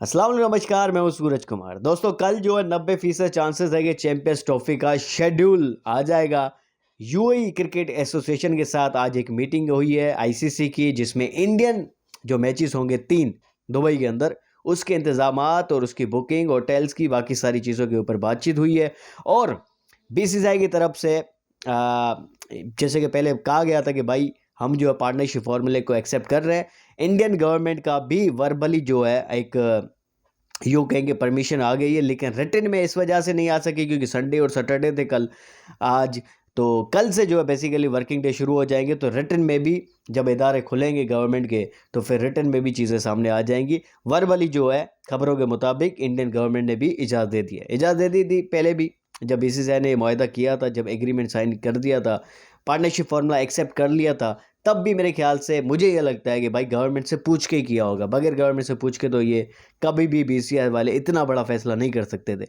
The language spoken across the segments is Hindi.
अस्सलाम वालेकुम, नमस्कार। मैं हूं सूरज कुमार। दोस्तों, कल जो है 90% चांसेस है कि चैंपियंस ट्रॉफी का शेड्यूल आ जाएगा। यूएई क्रिकेट एसोसिएशन के साथ आज एक मीटिंग हुई है आईसीसी की, जिसमें इंडियन जो मैचेस होंगे 3 दुबई के अंदर, उसके इंतजामात और उसकी बुकिंग, होटल्स की, बाकी सारी चीज़ों के ऊपर बातचीत हुई है। और बीसीसीआई की तरफ से जैसे कि पहले कहा गया था कि भाई हम जो है पार्टनरशिप फॉर्मूले को एक्सेप्ट कर रहे हैं, इंडियन गवर्नमेंट का भी वर्बली जो है एक यूँ कहेंगे परमिशन आ गई है, लेकिन रिटन में इस वजह से नहीं आ सकी क्योंकि संडे और सैटरडे थे कल। आज तो कल से जो है बेसिकली वर्किंग डे शुरू हो जाएंगे, तो रिटन में भी जब इदारे खुलेंगे गवर्नमेंट के, तो फिर रिटन में भी चीज़ें सामने आ जाएंगी। वर्बली जो है खबरों के मुताबिक इंडियन गवर्नमेंट ने भी इजाज़त दे दी है। इजाज़त दे दी थी पहले भी, जब बीसीसीआई ने मुआहदा किया था, जब एग्रीमेंट साइन कर दिया था, पार्टनरशिप फार्मूला एक्सेप्ट कर लिया था, तब भी मेरे ख्याल से मुझे ये लगता है कि भाई गवर्नमेंट से पूछ के ही किया होगा। बगैर गवर्नमेंट से पूछ के तो ये कभी भी बीसीसीआई वाले इतना बड़ा फैसला नहीं कर सकते थे।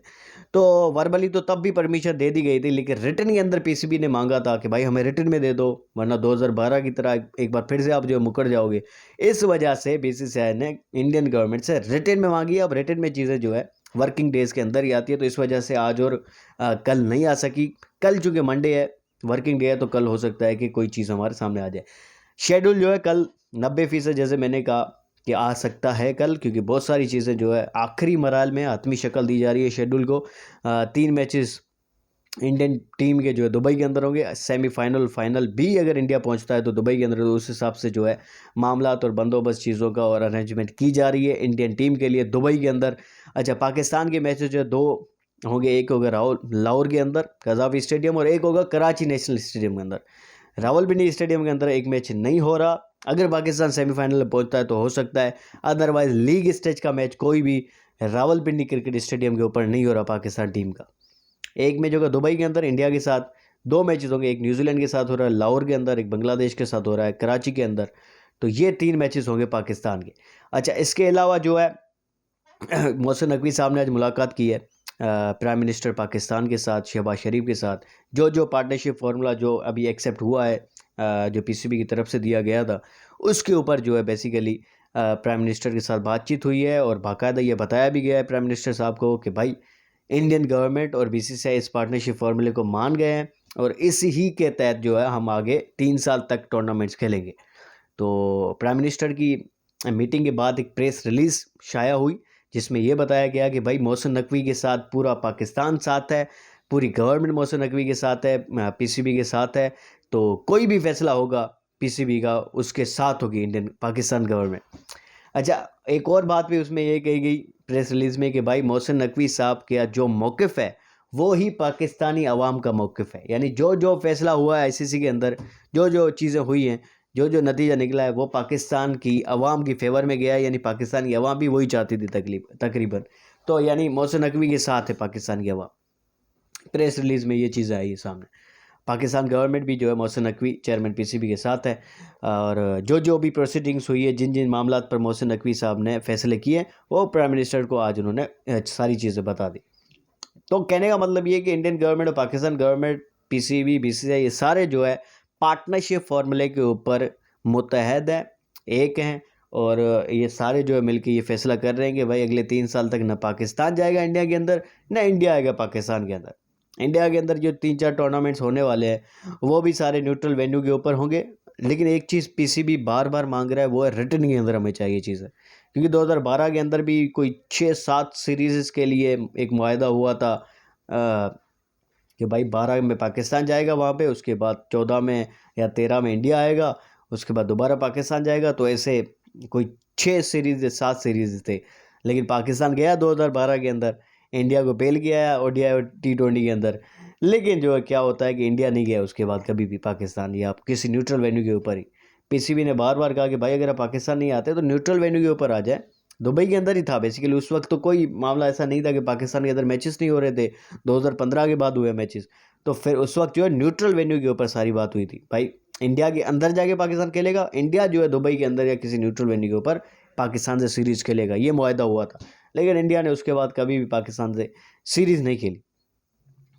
तो वर्बली तो तब भी परमिशन दे दी गई थी, लेकिन रिटन के अंदर पीसीबी ने मांगा था कि भाई हमें रिटन में दे दो, वरना 2012 की तरह एक बार फिर से आप जो है मुकर जाओगे। इस वजह से बीसीसीआई ने इंडियन गवर्नमेंट से रिटन में मांगी। अब रिटन में चीज़ें जो है वर्किंग डेज़ के अंदर ही आती है, तो इस वजह से आज और कल नहीं आ सकी। कल चूँकि मंडे है, वर्किंग डे है, तो कल हो सकता है कि कोई चीज़ हमारे सामने आ जाए। शेड्यूल जो है कल 90% जैसे मैंने कहा कि आ सकता है कल, क्योंकि बहुत सारी चीज़ें जो है आखिरी मराल में हतमी शक्ल दी जा रही है शेड्यूल को। 3 मैचेस इंडियन टीम के जो है दुबई के अंदर होंगे। सेमीफाइनल फाइनल भी अगर इंडिया पहुंचता है तो दुबई के अंदर, तो उस हिसाब से जो है मामलात और बंदोबस्त चीज़ों का और अरेंजमेंट की जा रही है इंडियन टीम के लिए दुबई के अंदर। अच्छा, पाकिस्तान के मैचेस जो है 2 होंगे। एक होगा लाहौर के अंदर कज़ाफी स्टेडियम, और एक होगा कराची नेशनल स्टेडियम के अंदर। रावलपिंडी स्टेडियम के अंदर एक मैच नहीं हो रहा। अगर पाकिस्तान सेमीफाइनल में पहुंचता है तो हो सकता है, अदरवाइज लीग स्टेज का मैच कोई भी रावलपिंडी क्रिकेट स्टेडियम के ऊपर नहीं हो रहा पाकिस्तान टीम का। एक मैच होगा दुबई के अंदर इंडिया के साथ, 2 मैचेस होंगे, एक न्यूजीलैंड के साथ हो रहा है लाहौर के अंदर, एक बांग्लादेश के साथ हो रहा है कराची के अंदर। तो ये 3 मैचेस होंगे पाकिस्तान के। अच्छा, इसके अलावा जो है मोहसिन नकवी साहब ने आज मुलाकात की है प्राइम मिनिस्टर पाकिस्तान के साथ, शहबाज शरीफ के साथ। जो पार्टनरशिप फार्मूला जो अभी एक्सेप्ट हुआ है, जो पीसीबी की तरफ से दिया गया था, उसके ऊपर जो है बेसिकली प्राइम मिनिस्टर के साथ बातचीत हुई है, और बाकायदा ये बताया भी गया है प्राइम मिनिस्टर साहब को कि भाई इंडियन गवर्नमेंट और बीसीसीआई इस पार्टनरशिप फार्मूले को मान गए हैं, और इसी ही के तहत जो है हम आगे 3 साल तक टूर्नामेंट्स खेलेंगे। तो प्राइम मिनिस्टर की मीटिंग के बाद एक प्रेस रिलीज़ शाया हुई, जिसमें यह बताया गया कि भाई मोहसिन नकवी के साथ पूरा पाकिस्तान साथ है, पूरी गवर्नमेंट मोहसिन नकवी के साथ है, पीसीबी के साथ है। तो कोई भी फैसला होगा पीसीबी का, उसके साथ होगी इंडियन पाकिस्तान गवर्नमेंट। अच्छा, एक और बात भी उसमें ये कही गई प्रेस रिलीज़ में कि भाई मोहसिन नकवी साहब का जो मौक़िफ़ है वो ही पाकिस्तानी अवाम का मौक़िफ़ है। यानी जो फैसला हुआ है आईसीसी के अंदर, जो चीज़ें हुई हैं, जो नतीजा निकला है, वो पाकिस्तान की अवाम की फेवर में गया है। यानी पाकिस्तान की अवाम भी वही चाहती थी तकरीबन। तो यानी मोहसिन नकवी के साथ है पाकिस्तान की अवाम। प्रेस रिलीज़ में ये चीज़ आई है सामने। पाकिस्तान गवर्नमेंट भी जो है मोहसिन नकवी चेयरमैन पीसीबी के साथ है, और जो भी प्रोसीडिंग्स हुई है, जिन मामलात पर मोहसिन नकवी साहब ने फैसले किए, वो प्राइम मिनिस्टर को आज उन्होंने सारी चीज़ें बता दी। तो कहने का मतलब ये कि इंडियन गवर्नमेंट और पाकिस्तान गवर्नमेंट, पीसीबी, बीसीसीआई, ये सारे जो है पार्टनरशिप फार्मूले के ऊपर मुत्तहद हैं, एक हैं, और ये सारे जो है मिलकर ये फैसला कर रहे हैं कि भाई अगले 3 साल तक ना पाकिस्तान जाएगा इंडिया के अंदर, ना इंडिया आएगा पाकिस्तान के अंदर। इंडिया के अंदर जो 3-4 टूर्नामेंट्स होने वाले हैं वो भी सारे न्यूट्रल वेन्यू के ऊपर होंगे। लेकिन एक चीज़ पीसीबी बार मांग रहा है, वो है रिटर्न के अंदर हमें चाहिए चीज़ है, क्योंकि 2012 के अंदर भी कोई 6-7 सीरीज़ के लिए एक मुआहदा हुआ था कि भाई 12 में पाकिस्तान जाएगा वहाँ पे, उसके बाद 14 में या 13 में इंडिया आएगा, उसके बाद दोबारा पाकिस्तान जाएगा। तो ऐसे कोई 6 सीरीज़ 7 सीरीज़ थे, लेकिन पाकिस्तान गया 2012 के अंदर, इंडिया को पेल किया ओडीआई और टी20 के अंदर। लेकिन जो है क्या होता है कि इंडिया नहीं गया उसके बाद कभी भी पाकिस्तान, या किसी न्यूट्रल वेन्यू के ऊपर ही। पीसीबी ने बार कहा कि भाई अगर आप पाकिस्तान नहीं आते तो न्यूट्रल वेन्यू के ऊपर आ जाए। दुबई के अंदर ही था बेसिकली उस वक्त, तो कोई मामला ऐसा नहीं था कि पाकिस्तान के अंदर मैचेस नहीं हो रहे थे। 2015 के बाद हुए मैचेस, तो फिर उस वक्त जो है न्यूट्रल वेन्यू के ऊपर सारी बात हुई थी। भाई इंडिया के अंदर जाके पाकिस्तान खेलेगा, इंडिया जो है दुबई के अंदर या किसी न्यूट्रल वेन्यू के ऊपर पाकिस्तान से सीरीज़ खेलेगा, ये मुआहदा हुआ था। लेकिन इंडिया ने उसके बाद कभी भी पाकिस्तान से सीरीज़ नहीं खेली।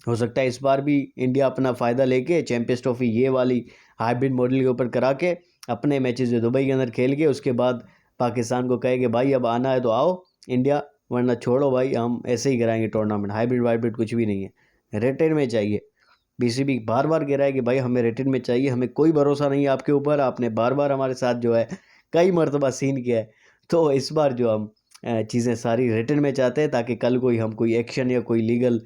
हो सकता है इस बार भी इंडिया अपना फ़ायदा लेके चैंपियंस ट्रॉफी ये वाली हाइब्रिड मॉडल के ऊपर करा के अपने मैचेस जो दुबई के अंदर खेल के, उसके बाद पाकिस्तान को कहे कि भाई अब आना है तो आओ, इंडिया, वरना छोड़ो भाई, हम ऐसे ही कराएंगे टूर्नामेंट। हाइब्रिड वाइब्रिड कुछ भी नहीं है, रिटेन में चाहिए। बीसीबी बार बार कह रहा है कि भाई हमें रिटेन में चाहिए, हमें कोई भरोसा नहीं है आपके ऊपर, आपने बार बार हमारे साथ जो है कई मरतबा सीन किया है। तो इस बार जो हम चीज़ें सारी रिटर्न में चाहते हैं, ताकि कल कोई हम कोई एक्शन या कोई लीगल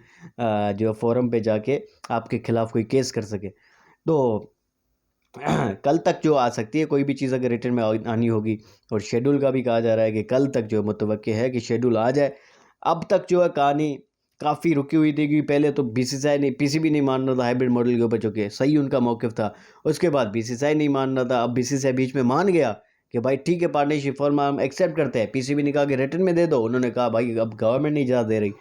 जो फोरम पे जाके आपके खिलाफ कोई केस कर सके। तो कल तक जो आ सकती है कोई भी चीज़ अगर रिटर्न में आनी होगी। और शेड्यूल का भी कहा जा रहा है कि कल तक जो मुतवक्के है कि शेड्यूल आ जाए। अब तक जो है कहानी काफ़ी रुकी हुई थी कि पहले तो बीसीसीआई नहीं, पीसीबी नहीं मान रहा था हाइब्रिड मॉडल के ऊपर, चूँकि सही उनका मौक़िफ़ था। उसके बाद बीसीसीआई नहीं मान रहा था, अब बीसीसीआई बीच में मान गया कि भाई ठीक है, पार्टनरशिप फॉर्म हम एक्सेप्ट करते हैं। पीसीबी ने कहा कि रिटर्न में दे दो, उन्होंने कहा भाई अब गवर्नमेंट नहीं इजाज़त दे रही।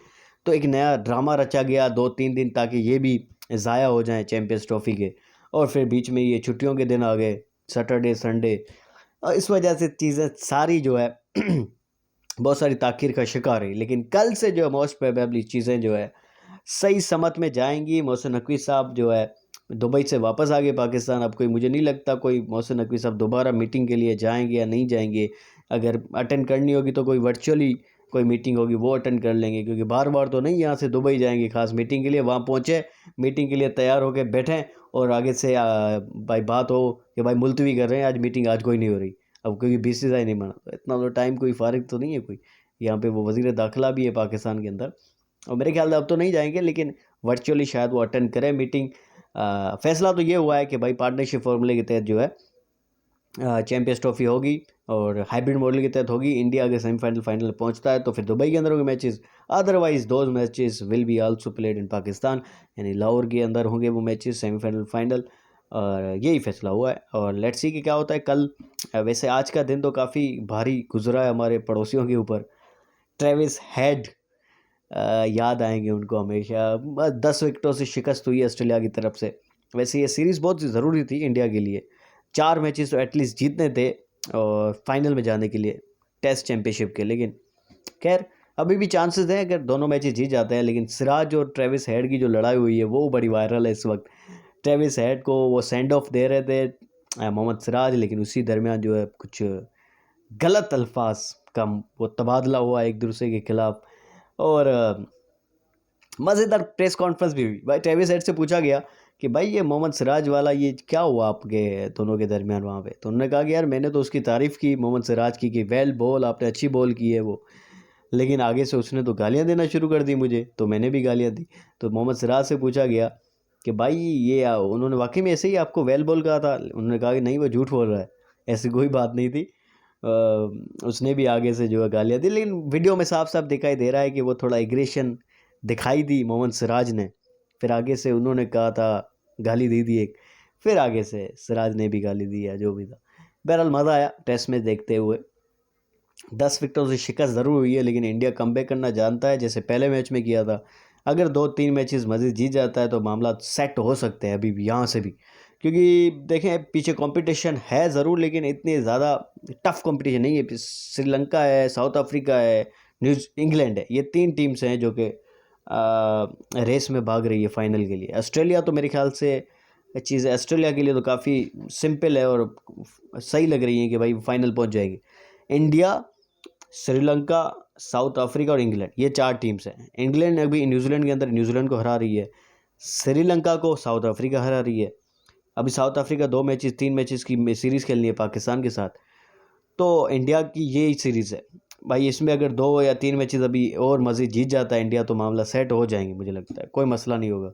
तो एक नया ड्रामा रचा गया 2-3 दिन, ताकि ये भी ज़ाया हो जाएँ चैम्पियंस ट्रॉफ़ी के। और फिर बीच में ये छुट्टियों के दिन आ गए, सैटरडे संडे, और इस वजह से चीज़ें सारी जो है बहुत सारी ताख़ीर का शिकार है। लेकिन कल से जो मोस्ट प्रोबेबली चीज़ें जो है सही समत में जाएंगी। मोहसिन नकवी साहब जो है दुबई से वापस आ गए पाकिस्तान। अब कोई, मुझे नहीं लगता कोई मोहसिन नकवी साहब दोबारा मीटिंग के लिए जाएंगे या नहीं जाएंगे। अगर अटेंड करनी होगी तो कोई वर्चुअली कोई मीटिंग होगी वो अटेंड कर लेंगे, क्योंकि बार बार तो नहीं यहाँ से दुबई जाएंगे खास मीटिंग के लिए। वहाँ पहुँचे, मीटिंग के लिए तैयार होकर बैठें, और आगे से भाई बात हो कि भाई मुलतवी कर रहे हैं आज मीटिंग, आज कोई नहीं हो रही। अब क्योंकि बीसीसीआई नहीं माना, तो इतना तो टाइम कोई फारिग तो नहीं है कोई। यहाँ पे वो वज़ीर दाखिला भी है पाकिस्तान के अंदर, और मेरे ख्याल से अब तो नहीं जाएंगे, लेकिन वर्चुअली शायद वो अटेंड करें मीटिंग। फैसला तो ये हुआ है कि भाई पार्टनरशिप फॉर्मूले के तहत जो है चैम्पियंस ट्रॉफी होगी, और हाइब्रिड मॉडल के तहत होगी। इंडिया अगर सेमीफाइनल फाइनल पहुंचता है तो फिर दुबई के अंदर होंगे matches, otherwise those matches will be also played in Pakistan, यानी लाहौर के अंदर होंगे वो मैचेस सेमीफाइनल फाइनल। और यही फैसला हुआ है, और लेट्स सी कि क्या होता है कल। वैसे आज का दिन तो काफ़ी भारी गुजरा है हमारे पड़ोसियों के ऊपर। ट्रेविस हेड याद आएंगे उनको हमेशा। बस 10 विकेटों से शिकस्त हुई ऑस्ट्रेलिया की तरफ से। वैसे ये सीरीज़ बहुत ज़रूरी थी इंडिया के लिए, 4 मैचेस तो एटलीस्ट जीतने थे और फाइनल में जाने के लिए टेस्ट चैम्पियनशिप के। लेकिन खैर अभी भी चांसेस हैं अगर दोनों मैचेस जीत जाते हैं। लेकिन सिराज और ट्रेविस हेड की जो लड़ाई हुई है वो बड़ी वायरल है इस वक्त। ट्रेविस हेड को वो सेंड ऑफ दे रहे थे मोहम्मद सिराज, लेकिन उसी दरमियान जो है कुछ गलत अल्फाज का वो तबादला हुआ एक दूसरे के खिलाफ। और मज़ेदार प्रेस कॉन्फ्रेंस भी हुई। भाई ट्रेविस हेड से पूछा गया कि भाई ये मोहम्मद सिराज वाला ये क्या हुआ आपके दोनों के दरमियान वहाँ पे। तो उन्होंने कहा कि यार मैंने तो उसकी तारीफ़ की मोहम्मद सिराज की कि वेल बॉल, आपने अच्छी बॉल की है वो, लेकिन आगे से उसने तो गालियाँ देना शुरू कर दी मुझे, तो मैंने भी गालियाँ दी। तो मोहम्मद सिराज से पूछा गया कि भाई ये उन्होंने वाकई में ऐसे ही आपको वेल बॉल कहा था। उन्होंने कहा कि नहीं वो झूठ बोल रहा है, ऐसी कोई बात नहीं थी। उसने भी आगे से जो है गालियाँ दी, लेकिन वीडियो में साफ साफ दिखाई दे रहा है कि वो थोड़ा एग्रेशन दिखाई दी मोहम्मद सिराज ने। फिर आगे से उन्होंने कहा था, गाली दी थी एक, फिर आगे से सिराज ने भी गाली दी है, जो भी था। बहरहाल मज़ा आया टेस्ट मैच देखते हुए। 10 विकेटों से शिकस्त ज़रूर हुई है, लेकिन इंडिया कमबैक करना जानता है, जैसे पहले मैच में किया था। अगर 2-3 मैचेस मज़ीद जीत जाता है तो मामला सेट हो सकते हैं अभी भी यहाँ से भी, क्योंकि देखें पीछे कंपटीशन है ज़रूर, लेकिन इतनी ज़्यादा टफ कंपटीशन नहीं है। श्रीलंका है, साउथ अफ्रीका है, इंग्लैंड है, ये 3 टीम्स हैं जो कि रेस में भाग रही है फाइनल के लिए। ऑस्ट्रेलिया तो मेरे ख्याल से चीज़ ऑस्ट्रेलिया के लिए तो काफ़ी सिंपल है और सही लग रही है कि भाई फाइनल पहुंच जाएगी। इंडिया, श्रीलंका, साउथ अफ्रीका और इंग्लैंड, ये 4 टीम्स हैं। इंग्लैंड अभी न्यूजीलैंड के अंदर न्यूजीलैंड को हरा रही है, श्रीलंका को साउथ अफ्रीका हरा रही है। अभी साउथ अफ्रीका 2 मैचेस 3 मैचेस की सीरीज़ खेलनी है पाकिस्तान के साथ। तो इंडिया की ये सीरीज़ है भाई, इसमें अगर 2 या 3 मैचेस अभी और मज़ीद जीत जाता है इंडिया तो मामला सेट हो जाएंगे, मुझे लगता है कोई मसला नहीं होगा।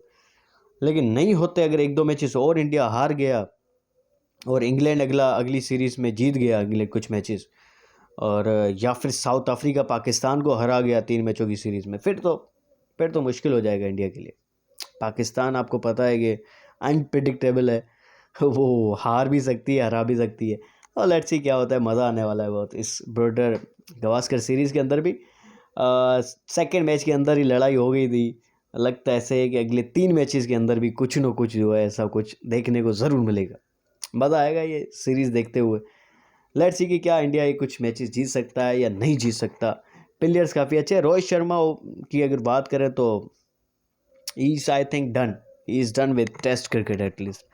लेकिन नहीं होते, अगर 1-2 मैचेस और इंडिया हार गया और इंग्लैंड अगली सीरीज़ में जीत गया अगले कुछ मैचेस, और या फिर साउथ अफ्रीका पाकिस्तान को हरा गया 3 मैचों की सीरीज़ में, फिर तो मुश्किल हो जाएगा इंडिया के लिए। पाकिस्तान आपको पता है कि अनप्रिडिक्टेबल है, वो हार भी सकती है, हरा भी सकती है। और लेट्स सी क्या होता है, मज़ा आने वाला है बहुत इस बॉर्डर गवास्कर सीरीज़ के अंदर भी। सेकेंड मैच के अंदर ही लड़ाई हो गई थी। लगता ऐसे है कि अगले 3 मैचेस के अंदर भी कुछ न कुछ जो है ऐसा कुछ देखने को ज़रूर मिलेगा। मज़ा आएगा ये सीरीज़ देखते हुए। लेट्स सी कि क्या इंडिया ये कुछ मैचेस जीत सकता है या नहीं जीत सकता। प्लेयर्स काफ़ी अच्छे हैं। रोहित शर्मा की अगर बात करें तो is I think done, he is done with test cricket at least.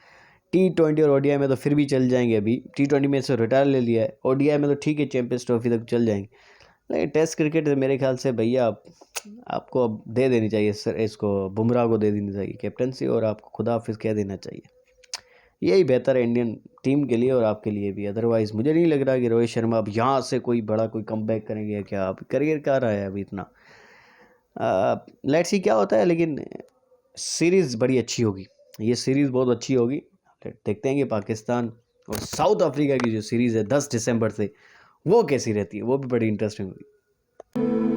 T20 और ODI में तो फिर भी चल जाएंगे। अभी T20 में से रिटायर ले लिया है, ODI में तो ठीक है चैंपियंस ट्रॉफी तक चल जाएंगे, लेकिन टेस्ट क्रिकेट मेरे ख्याल से भैया आपको अब दे देनी चाहिए सर, इसको बुमराह को दे देनी चाहिए कैप्टनसी, और आपको खुदा हाफिज़ कह देना चाहिए। यही बेहतर है इंडियन टीम के लिए और आपके लिए भी। अदरवाइज़ मुझे नहीं लग रहा कि रोहित शर्मा अब यहाँ से कोई बड़ा कोई कमबैक करेंगे क्या। अब करियर कहाँ रहा है अभी इतना। लेट्स सी क्या होता है, लेकिन सीरीज़ बड़ी अच्छी होगी, ये सीरीज़ बहुत अच्छी होगी। देखते हैं कि पाकिस्तान और साउथ अफ्रीका की जो सीरीज़ है 10 दिसंबर से, वो कैसी रहती है, वो भी बड़ी इंटरेस्टिंग होगी।